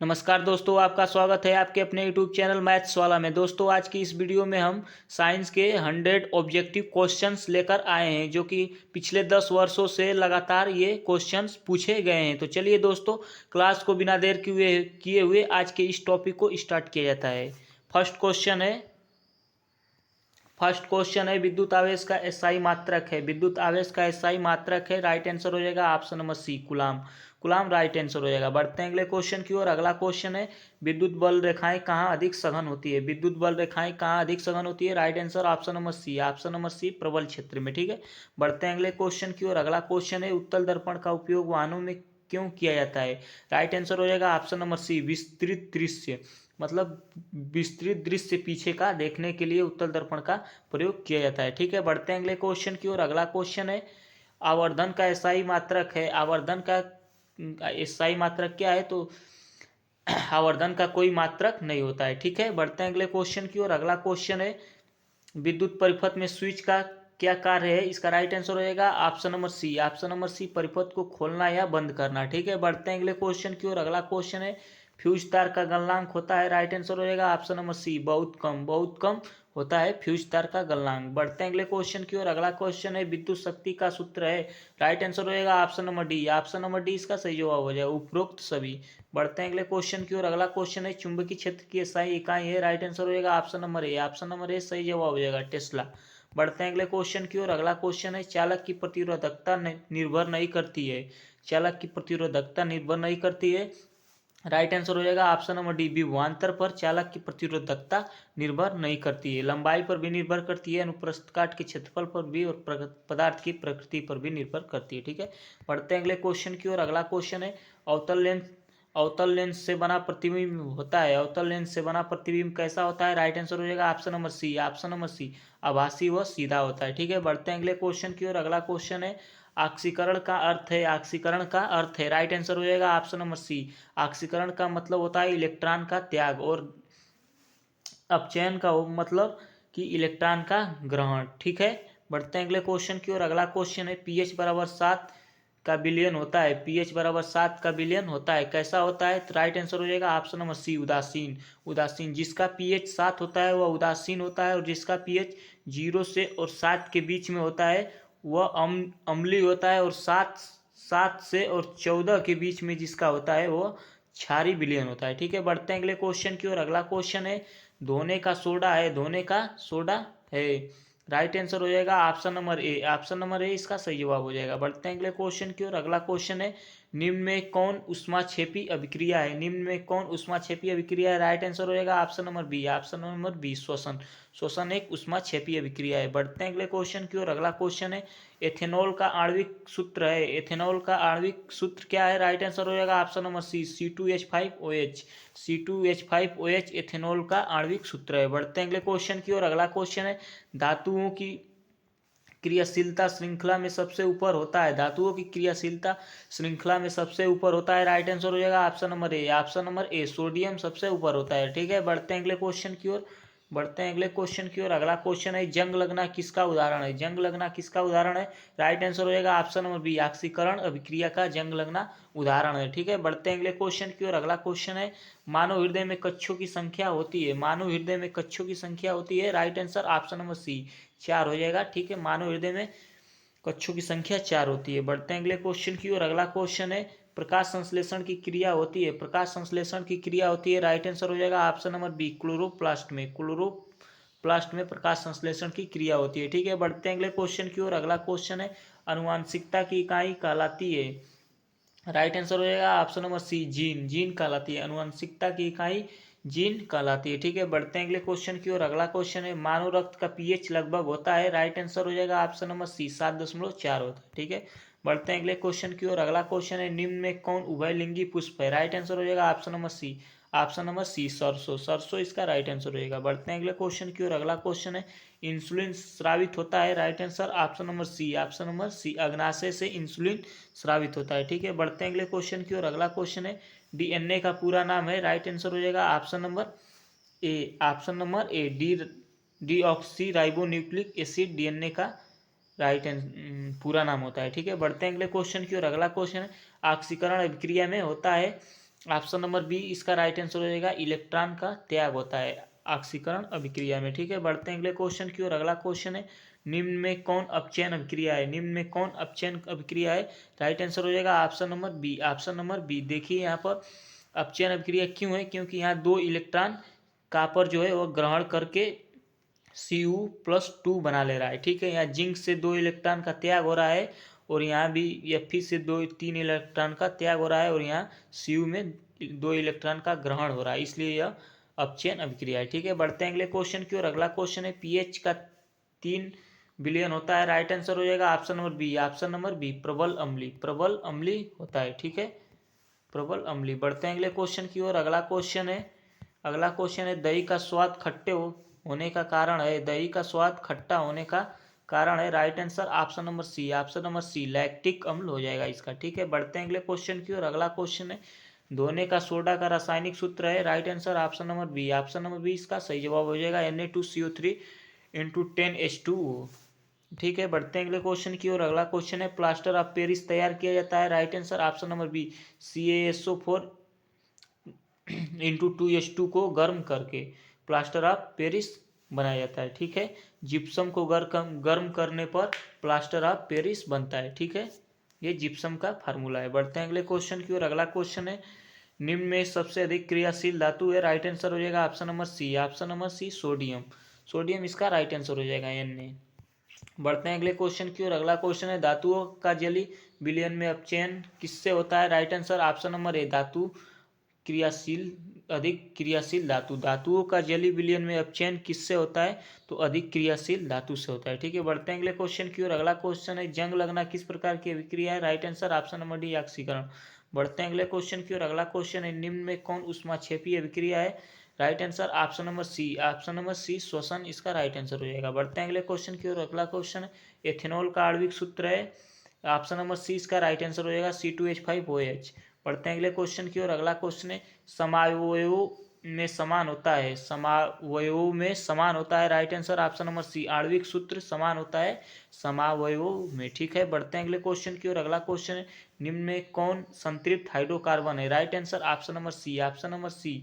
नमस्कार दोस्तों, आपका स्वागत है आपके अपने यूट्यूब चैनल मैथ्स वाला में। दोस्तों, आज की इस वीडियो में हम साइंस के 100 ऑब्जेक्टिव क्वेश्चंस लेकर आए हैं, जो कि पिछले 10 वर्षों से लगातार ये क्वेश्चंस पूछे गए हैं। तो चलिए दोस्तों, क्लास को बिना देर किए हुए आज के इस टॉपिक को स्टार्ट किया जाता है। फर्स्ट क्वेश्चन है विद्युत आवेश का एसआई मात्रक है। विद्युत आवेश का एसआई मात्रक है, राइट आंसर हो जाएगा option number c, coulomb. Coulomb right answer हो जाएगा। बढ़ते हैं अगले क्वेश्चन की ओर। अगला क्वेश्चन है विद्युत बल रेखाएं कहाँ अधिक सघन होती है। विद्युत बल रेखाएं कहाँ अधिक सघन होती है, राइट आंसर ऑप्शन नंबर सी, ऑप्शन नंबर सी, प्रबल क्षेत्र में। ठीक है, बढ़ते हैं अगले क्वेश्चन की ओर। अगला क्वेश्चन है उत्तल दर्पण का उपयोग वाहनों में क्यों किया जाता है। राइट आंसर हो जाएगा ऑप्शन नंबर सी, विस्तृत दृश्य, मतलब विस्तृत दृश्य पीछे का देखने के लिए उत्तल दर्पण का प्रयोग किया जाता है। ठीक है, बढ़ते हैं अगले क्वेश्चन की ओर। अगला क्वेश्चन है आवर्धन का एसआई मात्रक है। आवर्धन का एसआई मात्रक क्या है, तो आवर्धन का कोई मात्रक नहीं होता है। ठीक है, बढ़ते हैं अगले क्वेश्चन की ओर। अगला क्वेश्चन है विद्युत परिपथ में स्विच का क्या कार्य है। इसका राइट आंसर हो जाएगा ऑप्शन नंबर सी, ऑप्शन नंबर सी, परिपथ को खोलना या बंद करना। ठीक है, बढ़ते हैं अगले क्वेश्चन की ओर। अगला क्वेश्चन है फ्यूज तार का गलनांक होता है। राइट आंसर हो जाएगा ऑप्शन नंबर सी, बहुत कम होता है फ्यूज तार का गलनांक। बढ़ते हैं अगले क्वेश्चन की ओर। अगला क्वेश्चन है विद्युत शक्ति का सूत्र है। राइट आंसर हो जाएगा option number D, option number D इसका सही जवाब हो जाएगा, उपरोक्त सभी। बढ़ते हैं अगले क्वेश्चन की ओर। अगला क्वेश्चन है चुंबकीय क्षेत्र की एसआई इकाई है। राइट आंसर हो जाएगा option number A, option number ए सही जवाब हो जाएगा, टेस्ला। बढ़ते हैं अगले क्वेश्चन की ओर। अगला क्वेश्चन है चालक की प्रतिरोधकता निर्भर नहीं करती है। चालक की प्रतिरोधकता निर्भर नहीं करती है। राइट आंसर हो जाएगा ऑप्शन नंबर डी, विभवांतर पर चालक की प्रतिरोधकता निर्भर नहीं करती है। लंबाई पर भी निर्भर करती है, अनुप्रस्थ काट के क्षेत्रफल पर भी, और पदार्थ की प्रकृति पर भी निर्भर करती है। ठीक है, बढ़ते हैं अगले क्वेश्चन की ओर। अगला क्वेश्चन है अवतल लेंस से बना प्रतिबिंब होता है। अवतल लेंस से बना प्रतिबिंब कैसा होता है। राइट आंसर हो जाएगा ऑप्शन नंबर सी, ऑप्शन नंबर सी, आभासी व सीधा होता है। ठीक है, बढ़ते हैं अगले क्वेश्चन की ओर। अगला क्वेश्चन है ऑक्सीकरण का अर्थ है। ऑक्सीकरण का अर्थ है, राइट आंसर हो जाएगा ऑप्शन नंबर सी, ऑक्सीकरण का मतलब होता है इलेक्ट्रॉन का त्याग, और अपचयन का मतलब कि इलेक्ट्रॉन का ग्रहण। ठीक है, बढ़ते हैं अगले क्वेश्चन की ओर। अगला क्वेश्चन है पीएच बराबर 7 का विलयन होता है। पीएच बराबर 7 का विलयन होता है, कैसा होता है। तो राइट आंसर हो जाएगा ऑप्शन नंबर सी, उदासीन। उदासीन, जिसका पीएच 7 होता है वह उदासीन होता है, और जिसका पीएच 0 से और 7 के बीच में होता है वह अम्लीय होता है, और 7 से और 14 के बीच में जिसका होता है वो क्षारीय विलयन होता है। ठीक है, बढ़ते हैं अगले क्वेश्चन की ओर। अगला क्वेश्चन है धोने का सोडा है। धोने का सोडा है, राइट आंसर हो जाएगा option number A, option number ए इसका सही जवाब हो जाएगा। बढ़ते हैं अगले क्वेश्चन की ओर। अगला क्वेश्चन है निम्न में कौन उष्माक्षेपी अभिक्रिया है। निम्न में कौन उष्माक्षेपी अभिक्रिया है। राइट आंसर हो जाएगा option number B, option number b, श्वसन। श्वसन एक उष्माक्षेपी अभिक्रिया है। बढ़ते हैं अगले क्वेश्चन की ओर। अगला क्वेश्चन है एथेनॉल का आणविक सूत्र है। एथेनॉल का आणविक सूत्र क्या है। राइट आंसर हो जाएगा ऑप्शन नंबर सी, C2H5OH, C2H5OH एथेनॉल का आणविक सूत्र है। बढ़ते हैं अगले क्वेश्चन की ओर। अगला क्वेश्चन है धातुओं की क्रियाशीलता श्रृंखला में सबसे ऊपर होता है। धातुओं की क्रियाशीलता श्रृंखला में सबसे ऊपर होता है। राइट आंसर हो जाएगा option number A, option number A, sodium सबसे ऊपर होता है। ठीक है, बढ़ते हैं अगले क्वेश्चन की ओर। बढ़ते हैं अगले क्वेश्चन की ओर। अगला क्वेश्चन है जंग लगना किसका उदाहरण है। जंग लगना किसका उदाहरण है। राइट आंसर हो जाएगा ऑप्शन नंबर बी, ऑक्सीकरण अभिक्रिया का जंग लगना उदाहरण है। ठीक है, बढ़ते हैं अगले क्वेश्चन की ओर। अगला क्वेश्चन है मानव हृदय में कक्षों की संख्या होती है। मानव हृदय में कक्षों की संख्या होती है। Right answer option number c, 4 हो जाएगा। ठीक है, मानव हृदय में कक्षों की संख्या 4 होती है। बढ़ते हैं अगले क्वेश्चन की ओर। अगला क्वेश्चन है प्रकाश संश्लेषण की क्रिया होती है। प्रकाश संश्लेषण की क्रिया होती है, राइट आंसर हो जाएगा ऑप्शन नंबर बी, क्लोरोप्लास्ट में। क्लोरोप्लास्ट में प्रकाश संश्लेषण की क्रिया होती है। ठीक है, बढ़ते हैं अगले क्वेश्चन की ओर। अगला क्वेश्चन है अनुवांशिकता की इकाई कहलाती है। राइट आंसर हो जाएगा option number c, gene. Gene कहलाती है अनुवांशिकता की इकाई, जीन कहलाती है। ठीक है, बढ़ते हैं अगले क्वेश्चन की ओर। अगला क्वेश्चन है मानव रक्त का पीएच लगभग होता है। राइट आंसर हो जाएगा ऑप्शन नंबर सी, 7.4 होता है। ठीक है, बढ़ते हैं अगले क्वेश्चन की ओर। अगला क्वेश्चन है निम्न में कौन उभयलिंगी पुष्प है। राइट आंसर हो जाएगा ऑप्शन नंबर सी, ऑप्शन नंबर सी, सरसों। सरसों इसका राइट आंसर हो जाएगा। बढ़ते हैं अगले क्वेश्चन की ओर। अगला क्वेश्चन है इंसुलिन स्रावित होता है। राइट आंसर ऑप्शन नंबर सी, ऑप्शन नंबर सी, अग्नाशय से इंसुलिन स्रावित होता है। ठीक है, बढ़ते हैं अगले क्वेश्चन की ओर। अगला क्वेश्चन है डीएनए का पूरा नाम है। राइट आंसर हो जाएगा option number A, option number A, deoxy ribo nucleic acid DNA का पूरा नाम होता है। ठीक है, बढ़ते हैं अगले क्वेश्चन की ओर। अगला क्वेश्चन है ऑक्सीकरण अभिक्रिया में होता है ऑप्शन नंबर बी इसका राइट आंसर हो जाएगा, इलेक्ट्रॉन का त्याग होता है ऑक्सीकरण अभिक्रिया में। ठीक है, बढ़ते हैं अगले क्वेश्चन की ओर। अगला क्वेश्चन है, निम्न में कौन अपचयन अभिक्रिया है? निम्न में कौन अपचयन अभिक्रिया है? राइट आंसर हो जाएगा option number B. Option number b, देखिए यहाँ पर अपचयन अभिक्रिया क्यों है? क्योंकि यहाँ 2 इलेक्ट्रॉन कॉपर जो है वो ग्रहण करके Cu+2 बना ले रहा है। ठीक है, यहाँ जिंक से 2 इलेक्ट्रॉन का त्याग हो रहा है और यहाँ भी Fe से 2-3 इलेक्ट्रॉन का त्याग हो रहा है और यहाँ Cu में 2 इलेक्ट्रॉन का ग्रहण हो रहा है, इसलिए यह अपचयन अभिक्रिया है। ठीक है, बढ़ते हैं अगले क्वेश्चन की ओर। अगला क्वेश्चन है, पीएच का 3 विलयन होता है? राइट आंसर हो जाएगा option number B. Option number b, प्रबल अम्लीय। प्रबल अम्लीय होता है। ठीक है, प्रबल अम्लीय। बढ़ते हैं अगले क्वेश्चन की ओर। अगला क्वेश्चन है, दही का स्वाद खट्टे होने का कारण है? दही का स्वाद खट्टा होने का कारण है? राइट आंसर ऑप्शन नंबर सी। ऑप्शन नंबर सी, लैक्टिक अम्ल हो जाएगा इसका। ठीक है, बढ़ते हैं अगले क्वेश्चन की ओर। अगला क्वेश्चन है, धोने का सोडा का रासायनिक सूत्र है? Right answer option number B. Option number B इसका सही जवाब हो जाएगा, Na2CO3 × 10H2O। ठीक है, बढ़ते हैं अगले क्वेश्चन की ओर। अगला क्वेश्चन है, प्लास्टर ऑफ पेरिस तैयार किया जाता है? Right answer option number b, CaSO4 × 2H2 को गर्म करके प्लास्टर ऑफ पेरिस बनाया जाता है। ठीक है, जिप्सम को गर्म करने पर प्लास्टर ऑफ पेरिस बनता है। ठीक है, ये जिप्सम का फार्मूला है। बढ़ते हैं अगले क्वेश्चन की ओर। अगला क्वेश्चन है, निम्न में सबसे अधिक क्रियाशील धातु है? राइट आंसर हो जाएगा ऑप्शन नंबर सी। Option number c, sodium. Sodium इसका राइट आंसर हो जाएगा, Na। बढ़ते हैं अगले क्वेश्चन की ओर। अगला क्वेश्चन है, धातुओं का जली विलयन में अपचयन किससे होता है? राइट आंसर ऑप्शन नंबर ए, धातु क्रियाशील अधिक क्रियाशील धातु। धातुओं का जलीय विलयन में अपचयन किससे होता है? तो अधिक क्रियाशील धातु से होता है। ठीक है, बढ़ते हैं अगले क्वेश्चन की ओर। अगला क्वेश्चन है, जंग लगना किस प्रकार की अभिक्रिया है? Right answer option number D, ऑक्सीकरण। बढ़ते हैं अगले क्वेश्चन की ओर। अगला क्वेश्चन है, निम्न में कौन ऊष्माक्षेपीय अभिक्रिया है? राइट आंसर ऑप्शन नंबर सी। ऑप्शन नंबर सी, श्वसन इसका राइट आंसर हो जाएगा। बढ़ते हैं अगले क्वेश्चन की ओर। अगला क्वेश्चन है, एथेनॉल का आणविक सूत्र है? ऑप्शन नंबर सी इसका राइट आंसर हो जाएगा, C2H5OH। बढ़ते हैं अगले क्वेश्चन की ओर। अगला क्वेश्चन है, समावयवों में समान होता है? समावयवों में समान होता है? Right answer option number c, आणविक सूत्र समान होता है समावयवों में। ठीक है, बढ़ते हैं अगले क्वेश्चन की ओर। अगला क्वेश्चन है, निम्न में कौन संतृप्त हाइड्रोकार्बन है? राइट आंसर ऑप्शन नंबर सी। Option number c,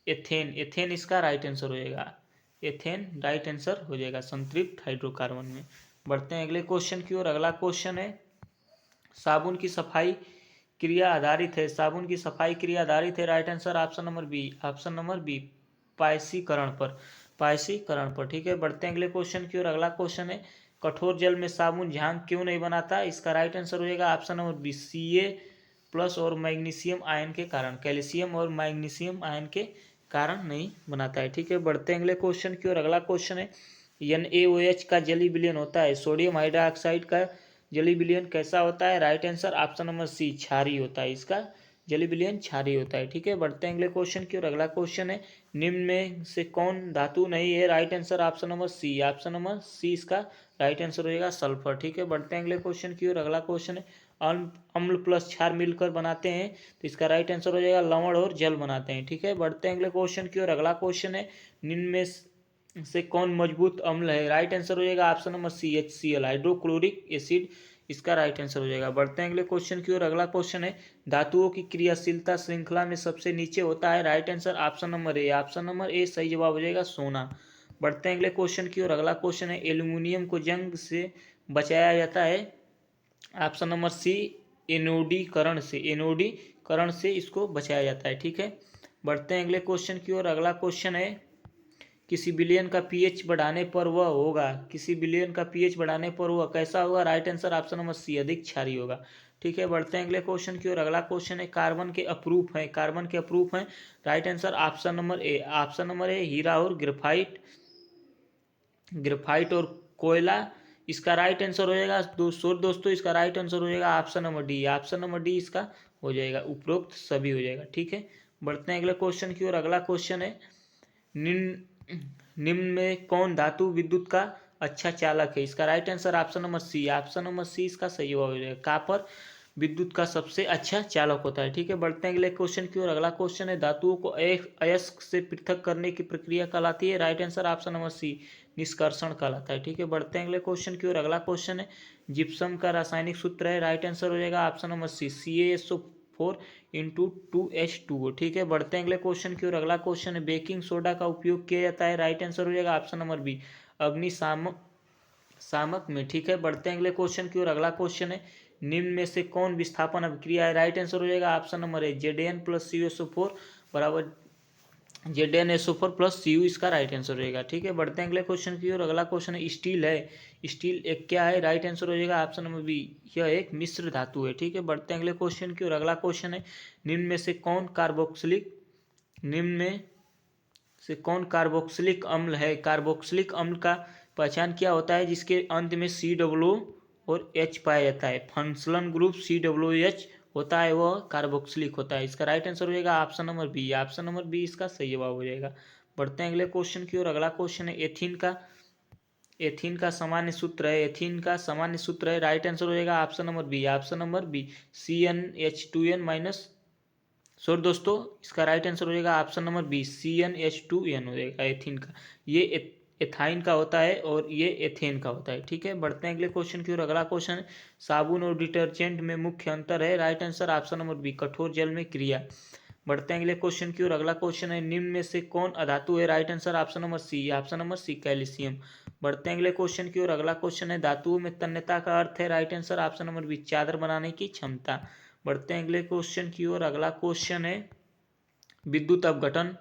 ethane. Ethane इसका राइट आंसर हो जाएगा, एथेन राइट आंसर हो जाएगा संतृप्त हाइड्रोकार्बन में। बढ़ते हैं अगले क्वेश्चन की ओर। अगला क्वेश्चन है, साबुन की सफाई क्रिया आधारित है? साबुन की सफाई क्रिया आधारित है? Right answer option number B. Option number B, पायसीकरण पर। पायसीकरण पर। ठीक है, बढ़ते हैं अगले क्वेश्चन की ओर। अगला क्वेश्चन है, कठोर जल में साबुन झाग क्यों नहीं बनाता? इसका राइट आंसर हो जाएगा ऑप्शन नंबर बी, Ca+ और मैग्नीशियम आयन के कारण। कैल्शियम और मैग्नीशियम आयन के कारण नहीं बनाता है। ठीक है, बढ़ते हैं अगले क्वेश्चन की ओर। अगला क्वेश्चन है, NaOH का जलीय विलयन होता है? सोडियम हाइड्रोक्साइड का जलीय विलयन कैसा होता है? Right answer option number c, क्षारीय होता है। इसका जलीय विलयन क्षारीय होता है। ठीक है, बढ़ते हैं अगले क्वेश्चन की ओर। अगला क्वेश्चन है, निम्न में से कौन धातु नहीं है? राइट आंसर ऑप्शन नंबर सी। ऑप्शन नंबर सी इसका राइट आंसर हो जाएगा, सल्फर। ठीक है, बढ़ते हैं अगले क्वेश्चन की ओर। अगला क्वेश्चन है, अम्ल प्लस क्षार मिलकर बनाते हैं? तो इसका राइट आंसर हो जाएगा, लवण और जल बनाते हैं। ठीक है, बढ़ते हैं अगले क्वेश्चन की ओर। अगला क्वेश्चन है, निम्न में से कौन मजबूत अम्ल है? राइट आंसर हो जाएगा option number c, HCl, hydrochloric acid इसका राइट आंसर हो जाएगा। बढ़ते हैं अगले क्वेश्चन की ओर। अगला क्वेश्चन है, धातुओं की क्रियाशीलता श्रृंखला में सबसे नीचे होता है? Right answer option number A. Option number ए सही जवाब हो जाएगा, सोना। बढ़ते हैं अगले क्वेश्चन की ओर। अगला क्वेश्चन है, एल्यूमिनियम को जंग से बचाया जाता है? ऑप्शन नंबर सी, एनोडीकरण से। एनोडीकरण से इसको बचाया जाता है। ठीक है, बढ़ते हैं अगले क्वेश्चन की ओर। अगला क्वेश्चन है, किसी विलयन का पीएच बढ़ाने पर वह होगा? किसी विलयन का पीएच बढ़ाने पर वह कैसा होगा? Right answer option number c, अधिक क्षारीय होगा। ठीक है, बढ़ते हैं अगले क्वेश्चन की ओर। अगला क्वेश्चन है, कार्बन के अपरूप हैं? कार्बन के अपरूप हैं? Right answer option number A. Option number A, हीरा और ग्रेफाइट। ग्रेफाइट और कोयला इसका राइट आंसर हो जाएगा। दोस्तों इसका राइट आंसर हो जाएगा option number D. Option number D इसका हो जाएगा, उपरोक्त सभी हो जाएगा। ठीक है, बढ़ते हैं अगले क्वेश्चन की ओर। अगला क्वेश्चन है, निम्न में कौन धातु विद्युत का अच्छा चालक है? इसका राइट आंसर ऑप्शन नंबर सी। ऑप्शन नंबर सी इसका सही जवाब हो जाएगा, कॉपर विद्युत का सबसे अच्छा चालक होता है। ठीक है, बढ़ते हैं अगले क्वेश्चन की ओर। अगला क्वेश्चन है, धातुओं को अयस्क से पृथक करने की प्रक्रिया कहलाती है? Right answer option number c, निष्कर्षण कहलाता है। ठीक है, बढ़ते हैं अगले क्वेश्चन की ओर। अगला क्वेश्चन है, जिप्सम का रासायनिक सूत्र है? राइट आंसर हो जाएगा option number c, CaSO 4 into 2H2O। ठीक है, बढ़ते हैं अगले क्वेश्चन की ओर। अगला क्वेश्चन है बेकिंग सोडा का उपयोग किया जाता है, राइट आंसर हो जाएगा ऑप्शन नंबर बी अग्निशामक शामक में। ठीक है, बढ़ते हैं अगले क्वेश्चन की ओर। अगला क्वेश्चन है निम्न में से कौन विस्थापन अभिक्रिया है, राइट आंसर हो जाएगा ऑप्शन नंबर ए Zn प्लस CuSO4 बराबर ZnSO4 प्लस Cu, इसका राइट आंसर रहेगा। ठीक है, बढ़ते हैं अगले क्वेश्चन की ओर। अगला क्वेश्चन है स्टील है, स्टील एक क्या है, राइट आंसर हो जाएगा ऑप्शन नंबर बी यह एक मिश्र धातु है। ठीक है, बढ़ते हैं अगले क्वेश्चन की ओर। अगला क्वेश्चन है निम्न में से कौन कार्बोक्सिलिक अम्ल है। कार्बोक्सिलिक अम्ल का पहचान क्या होता है, जिसके अंत में COO और H पाया जाता है। फंक्शनल ग्रुप COOH होता है, वह कार्बोक्सिलिक होता है। इसका राइट आंसर हो जाएगा option number B. Option number B इसका सही जवाब हो जाएगा। बढ़ते हैं अगले क्वेश्चन की ओर। अगला क्वेश्चन है एथीन का सामान्य सूत्र है, एथीन का सामान्य सूत्र है, राइट आंसर हो जाएगा option number B. Option number B CnH2n minus sorry दोस्तों, इसका राइट आंसर हो जाएगा ऑप्शन नंबर बी CnH2n हो जाएगा एथीन का। ये एथाइन का होता है और ये एथेन का होता है। ठीक है, बढ़ते हैं अगले क्वेश्चन की ओर। अगला क्वेश्चन है साबुन और डिटर्जेंट में मुख्य अंतर है, right answer option number B कठोर जल में क्रिया। बढ़ते हैं अगले क्वेश्चन की ओर। अगला क्वेश्चन है निम्न में से कौन अधातु है, right answer option number C calcium. बढ़ते हैं अगले क्वेश्चन की ओर। अगला क्वेश्चन है धातुओं में तन्यता का अर्थ है, right answer option number B चादर बनाने की क्षमता। बढ़ते हैं अगले क्वेश्चन की ओर। अगला क्वेश्चन है विद्युत अपघटन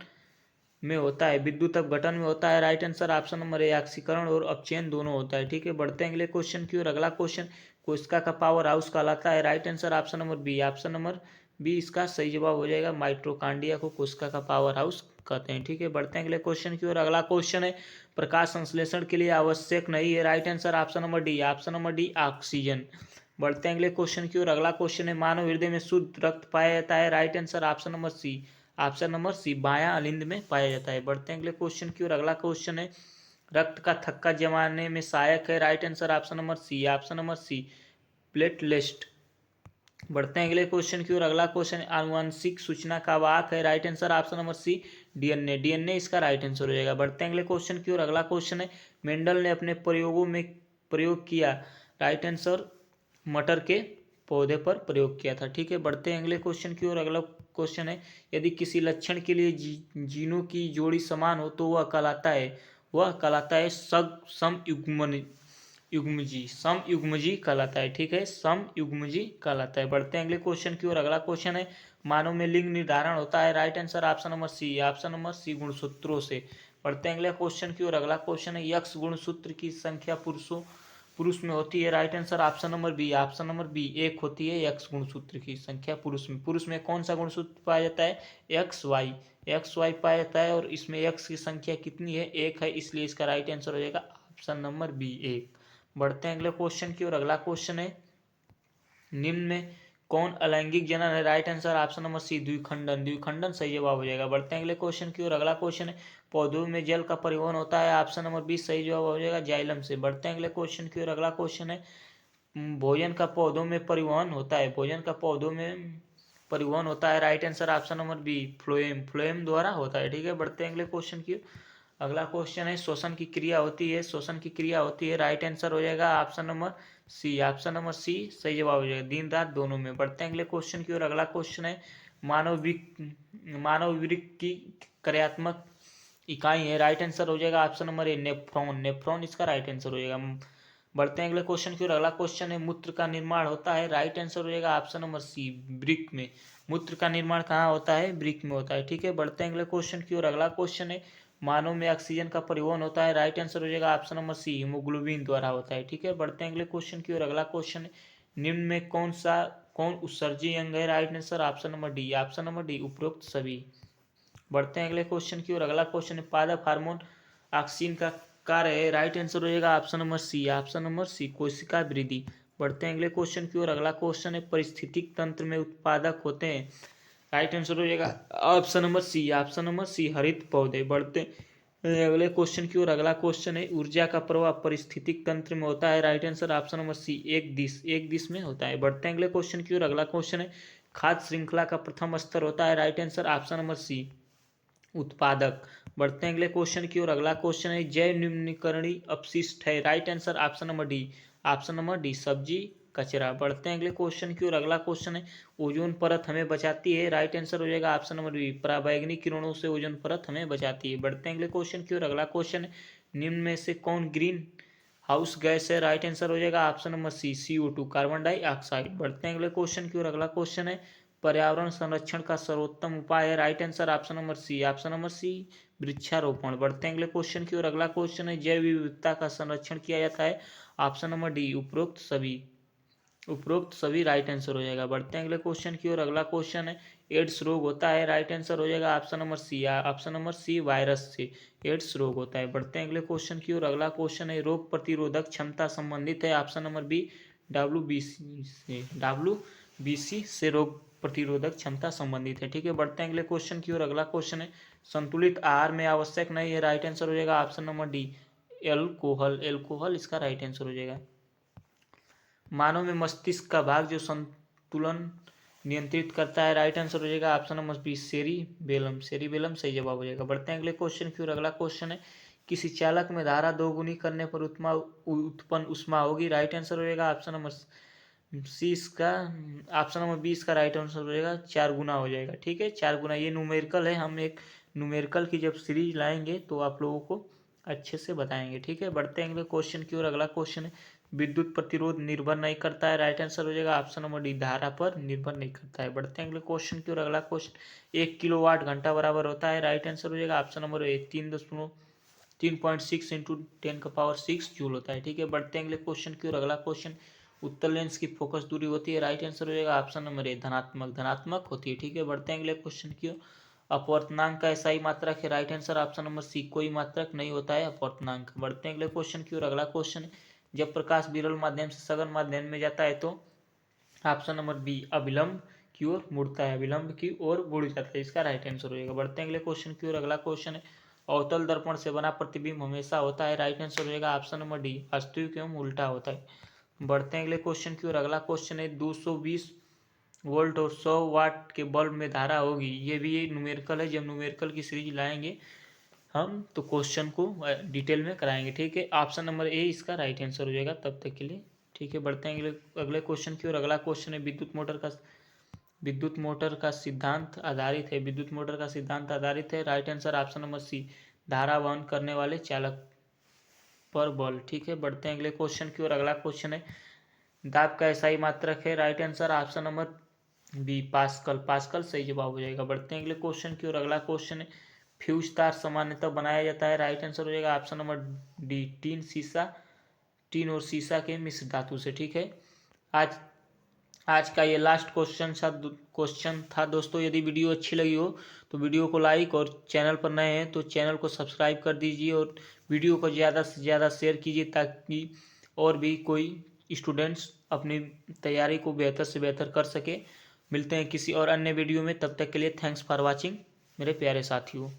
में होता है, विद्युत अपघटन में होता है, राइट आंसर ऑप्शन नंबर ए ऑक्सीकरण और अपचयन दोनों होता है। ठीक है, बढ़ते हैं अगले क्वेश्चन की ओर। अगला क्वेश्चन कोशिका का पावर हाउस कहलाता है, right answer option number B. Option number B इसका सही जवाब हो जाएगा। माइटोकॉन्ड्रिया को कोशिका का पावर हाउस कहते हैं। ठीक है, बढ़ते हैं अगले क्वेश्चन की ओर। अगला क्वेश्चन है प्रकाश संश्लेषण के लिए आवश्यक नहीं है, right answer option number D oxygen. बढ़ते हैं अगले क्वेश्चन की ओर। अगला क्वेश्चन है मानव हृदय में शुद्ध रक्त पाया जाता है, right answer option number C बायां अलिंद में पाया जाता है। बढ़ते हैं अगले क्वेश्चन की ओर। अगला क्वेश्चन है रक्त का थक्का जमाने में सहायक है, right answer option number C platelets. बढ़ते हैं अगले क्वेश्चन की ओर। अगला क्वेश्चन आनुवंशिक सूचना का वाहक है, right answer option number C DNA इसका राइट आंसर हो जाएगा। बढ़ते हैं अगले क्वेश्चन की ओर। अगला क्वेश्चन है मेंडल ने अपने प्रयोगों में प्रयोग किया, राइट आंसर मटर के पौधे पर प्रयोग किया था। ठीक है, बढ़ते हैं अगले क्वेश्चन की ओर। अगला क्वेश्चन है यदि किसी लक्षण के लिए जीनों की जोड़ी समान हो तो वह कहलाता है समयुग्मजी कहलाता है। ठीक है, समयुग्मजी कहलाता है। बढ़ते हैं अगले क्वेश्चन की ओर। अगला क्वेश्चन है मानव में लिंग निर्धारण होता है, right answer option number C गुणसूत्रों से। बढ़ते हैं अगले क्वेश्चन की ओर। अगला क्वेश्चन है यक्स गुणसूत्र की संख्या पुरुष में होती है, right answer option number B एक होती है यक्स गुणसूत्र की संख्या पुरुष में कौन सा गुणसूत्र पाया जाता है, एक्स वाई पाया जाता है, और इसमें एक्स की संख्या कितनी है, एक है, इसलिए इसका राइट आंसर हो जाएगा ऑप्शन नंबर बी एक। बढ़ते हैं अगले क्वेश्चन की ओर। अगला क्वेश्चन है निम्न में कौन अलैंगिक जनन है, right answer option number C द्विखंडन सही जवाब हो जाएगा। बढ़ते हैं अगले क्वेश्चन की ओर। अगला क्वेश्चन है पौधों में जल का परिवहन होता है, ऑप्शन नंबर बी सही जवाब हो जाएगा जाइलम से। बढ़ते हैं अगले क्वेश्चन की ओर। अगला क्वेश्चन है भोजन का पौधों में परिवहन होता है, right answer option number B phloem द्वारा होता है। ठीक है, बढ़ते हैं अगले क्वेश्चन की। अगला क्वेश्चन है शोषण की क्रिया होती है, राइट आंसर हो जाएगा ऑप्शन नंबर सी सही जवाब हो जाएगा दिन रात दोनों में। बढ़ते हैं अगले क्वेश्चन की ओर। अगला क्वेश्चन है मानव वृक्क की कार्यात्मक इकाई है, राइट आंसर हो जाएगा ऑप्शन नंबर ए नेफ्रॉन इसका राइट आंसर हो जाएगा। बढ़ते हैं अगले क्वेश्चन की ओर। अगला क्वेश्चन है मूत्र का निर्माण होता है, राइट आंसर हो जाएगा ऑप्शन नंबर सी वृक्क में। मूत्र का निर्माण कहाँ होता है, वृक्क में होता है। ठीक है, बढ़ते हैं अगले क्वेश्चन की ओर। अगला क्वेश्चन है मानव में ऑक्सीजन का परिवहन होता है, राइट आंसर हो जाएगा ऑप्शन नंबर सी हीमोग्लोबिन द्वारा होता है। ठीक है, बढ़ते हैं अगले क्वेश्चन की ओर। अगला क्वेश्चन है निम्न में कौन उत्सर्जी अंग है, right answer option number D उपरोक्त सभी। बढ़ते हैं अगले क्वेश्चन की ओर। अगला क्वेश्चन है पादप हार्मोन ऑक्सीन का कार्य है, राइट आंसर हो जाएगा ऑप्शन नंबर सी कोशिका वृद्धि। बढ़ते हैं अगले क्वेश्चन की ओर। अगला क्वेश्चन है परिस्थितिक तंत्र में उत्पादक होते हैं, राइट आंसर हो जाएगा ऑप्शन नंबर सी हरित पौधे। बढ़ते हैं अगले क्वेश्चन की ओर। अगला क्वेश्चन है ऊर्जा का प्रवाह परिस्थितिक तंत्र में होता है, right answer option number C एक दिश में होता है। बढ़ते हैं अगले क्वेश्चन की ओर। अगला क्वेश्चन है खाद्य श्रृंखला का प्रथम स्तर होता है, right answer option number C उत्पादक। बढ़ते हैं अगले क्वेश्चन की ओर। अगला क्वेश्चन है जैव निम्नीकरणीय अपशिष्ट है, right answer option number D सब्जी कचरा। बढ़ते हैं अगले क्वेश्चन की ओर। अगला क्वेश्चन है ओजोन परत हमें बचाती है, राइट आंसर हो जाएगा ऑप्शन नंबर बी, पराबैंगनी किरणों से ओजोन परत हमें बचाती है। बढ़ते हैं अगले क्वेश्चन की ओर। अगला क्वेश्चन है निम्न में से कौन ग्रीन हाउस गैस है, राइट आंसर हो जाएगा option number C, CO2, carbon dioxide. बढ़ते हैं अगले क्वेश्चन की ओर। अगला क्वेश्चन है पर्यावरण संरक्षण का सर्वोत्तम उपाय है, राइट आंसर ऑप्शन नंबर सी, ऑप्शन नंबर सी, वृक्षारोपण। बढ़ते हैं अगले क्वेश्चन की ओर। अगला क्वेश्चन है जैव विविधता का संरक्षण किया जाता है, ऑप्शन नंबर डी, उपरोक्त सभी राइट आंसर हो जाएगा। बढ़ते हैं अगले क्वेश्चन की ओर। अगला क्वेश्चन है एड्स रोग होता है, राइट आंसर हो जाएगा ऑप्शन नंबर सी, ऑप्शन नंबर सी, वायरस से एड्स रोग होता है। बढ़ते हैं अगले क्वेश्चन की ओर। अगला क्वेश्चन है रोग प्रतिरोधक क्षमता संबंधित है, ऑप्शन नंबर बी, WBC से रोग प्रतिरोधक क्षमता संबंधित है। ठीक है, बढ़ते हैं अगले क्वेश्चन की ओर। अगला क्वेश्चन है संतुलित आहार में आवश्यक नहीं है, राइट आंसर हो जाएगा ऑप्शन नंबर डी, एल्कोहल इसका राइट आंसर हो जाएगा। मानव में मस्तिष्क का भाग जो संतुलन नियंत्रित करता है, राइट आंसर हो जाएगा ऑप्शन नंबर बी, सेरिबेलम सही जवाब हो जाएगा। बढ़ते हैं अगले क्वेश्चन की ओर। अगला क्वेश्चन है किसी चालक में धारा दोगुनी करने पर उत्पन्न उष्मा होगी, राइट आंसर हो जाएगा ऑप्शन नंबर सी, इसका ऑप्शन नंबर बी इसका राइट आंसर हो जाएगा, 4 गुना हो जाएगा। ठीक है, 4 गुना। ये न्यूमेरिकल है, हम एक न्यूमेरिकल की जब सीरीज लाएंगे तो आप लोगों को अच्छे से बताएंगे। ठीक है, बढ़ते हैं अगले क्वेश्चन की ओर। अगला क्वेश्चन है विद्युत प्रतिरोध निर्भर नहीं करता है, राइट आंसर हो जाएगा ऑप्शन नंबर डी, धारा पर निर्भर नहीं करता है। बढ़ते हैं अगले क्वेश्चन की ओर। अगला क्वेश्चन 1 किलोवाट घंटा बराबर होता है, राइट आंसर हो जाएगा ऑप्शन नंबर ए, 3.6 इंटू 10⁶ जूल होता है। ठीक है, बढ़ते हैं अगले क्वेश्चन की ओर। अगला क्वेश्चन उत्तर लेंस की फोकस दूरी होती है, राइट आंसर हो जाएगा ऑप्शन नंबर ए, धनात्मक होती है। ठीक है, बढ़ते हैं अगले क्वेश्चन की ओर। अपवर्तनांक का SI मात्रक है, right answer option number C, कोई मात्रक नहीं होता है अपवर्तनांक। बढ़ते हैं अगले क्वेश्चन की ओर। अगला क्वेश्चन है जब प्रकाश विरल माध्यम से सघन माध्यम में जाता है तो ऑप्शन नंबर बी, अविलंब की ओर मुड़ता है, अविलंब की ओर मुड़ जाता है, इसका राइट आंसर हो जाएगा। बढ़ते हैं अगले क्वेश्चन की ओर। अगला क्वेश्चन है अवतल दर्पण से बना प्रतिबिंब हमेशा होता है, राइट आंसर हो जाएगा ऑप्शन नंबर डी, वास्तविक एवं उल्टा होता है। बढ़ते हैं अगले क्वेश्चन की ओर। अगला क्वेश्चन है 220 वोल्ट और 100 वाट के बल्ब में धारा होगी, ये भी एक न्यूमेरिकल है, जब न्यूमेरिकल की सीरीज लाएंगे हम तो क्वेश्चन को डिटेल में कराएंगे। ठीक है, ऑप्शन नंबर ए इसका राइट आंसर हो जाएगा तब तक के लिए। ठीक है, बढ़ते हैं अगले क्वेश्चन की ओर। अगला क्वेश्चन है विद्युत मोटर का सिद्धांत आधारित है, right answer option number C, धारा वहन करने वाले चालक पर बल। ठीक है, बढ़ते हैं अगले क्वेश्चन की ओर। अगला क्वेश्चन है दाब का SI मात्रक है, right answer option number B, pascal सही जवाब हो जाएगा। बढ़ते हैं अगले क्वेश्चन की ओर। अगला क्वेश्चन है फ्यूज तार सामान्यतः बनाया जाता है, राइट आंसर हो जाएगा ऑप्शन नंबर डी, टीन और सीसा के मिश्र धातु से। ठीक है, आज का ये लास्ट क्वेश्चन था दोस्तों। यदि वीडियो अच्छी लगी हो तो वीडियो को लाइक और चैनल पर नए हैं तो चैनल को सब्सक्राइब कर दीजिए और वीडियो को ज़्यादा से ज़्यादा शेयर कीजिए ताकि और भी कोई स्टूडेंट्स अपनी तैयारी को बेहतर से बेहतर कर सके। मिलते हैं किसी और अन्य वीडियो में, तब तक के लिए थैंक्स फॉर वॉचिंग मेरे प्यारे साथियों।